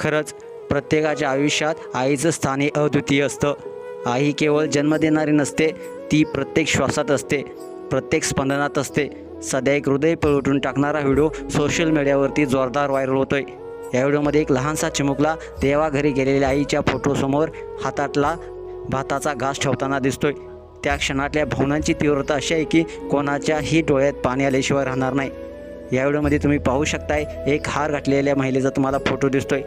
खरंच प्रत्येकाच्या आयुष्यात आईचं स्थान हे अद्वितीय असतं. आई केवळ जन्म देणारी नसते, ती प्रत्येक श्वासात असते, प्रत्येक स्पंदनात असते. सध्या एक हृदय पळवटून टाकणारा व्हिडिओ सोशल मीडियावरती जोरदार व्हायरल होतोय. या व्हिडिओमध्ये एक लहानसा चिमुकला देवाघरी गेलेल्या आईच्या फोटोसमोर हातातला भाताचा घास ठेवताना दिसतोय. त्या क्षणातल्या भावनांची तीव्रता अशी आहे की कोणाच्याही डोळ्यात पाणी आल्याशिवाय राहणार नाही. या व्हिडिओमध्ये तुम्ही पाहू शकताय, एक हार घातलेल्या महिलेचा तुम्हाला फोटो दिसतोय.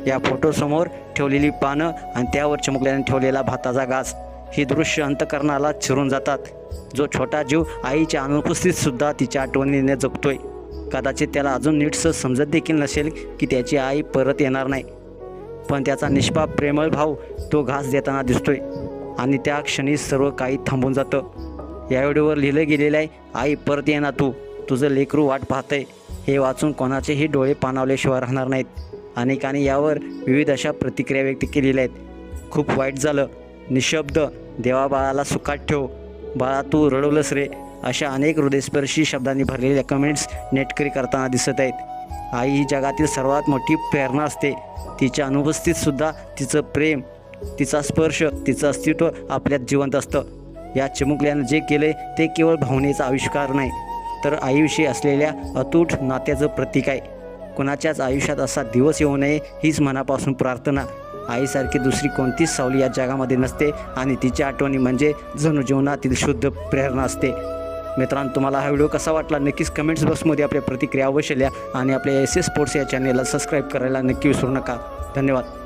या फोटोसमोर ठेवलेली पानं आणि त्यावर चिमुकल्याने ठेवलेला भाताचा घास, ही दृश्य अंतःकरणाला चिरून जातात. जो छोटा जीव आईच्या अनुपस्थितीतसुद्धा तिच्या आठवणीने जगतोय. कदाचित त्याला अजून नीटसं समजत देखील नसेल की त्याची आई परत येणार नाही, पण त्याचा निष्पाप प्रेमळ भाव तो घास देताना दिसतोय आणि त्या क्षणी सर्व काही थांबून जातं. या व्हिडिओवर लिहिलं गेलेलं आहे, आई परत ये ना, तुझं लेकरू वाट पाहतंय. हे वाचून कोणाचेही डोळे पाणावल्याशिवाय राहणार नाहीत. अनेकांनी यावर विविध अशा प्रतिक्रिया व्यक्त केलेल्या आहेत. खूप वाईट झालं, निशब्द, देवा बाळाला सुखात ठेव, बाळा तू रडवलंस रे, अशा अनेक हृदयस्पर्शी शब्दांनी भरलेल्या कमेंट्स नेटकरी करताना दिसत आहेत. आई ही जगातील सर्वात मोठी प्रेरणा असते. तिच्या अनुपस्थितीतसुद्धा तिचं प्रेम, तिचा स्पर्श, तिचं अस्तित्व आपल्यात जिवंत असतं. या चिमुकल्यानं जे केलं ते केवळ भावनेचा आविष्कार नाही, तर आईविषयी असलेल्या अतूट नात्याचं प्रतीक आहे. कुणाच्याच आयुष्यात असा दिवस येऊ नये हीच मनापासून प्रार्थना. आईसारखी दुसरी कोणतीच सावली या जगामध्ये नसते आणि तिच्या आठवणी म्हणजे जणू जीवनातील शुद्ध प्रेरणा असते. मित्रांनो, तुम्हाला हा व्हिडिओ कसा वाटला नक्कीच कमेंट्स बॉक्समध्ये आपल्या प्रतिक्रिया अवश्य लिहा आणि आपल्या एस एस स्पोर्ट्स या चॅनेलला सबस्क्राईब करायला नक्की विसरू नका. धन्यवाद.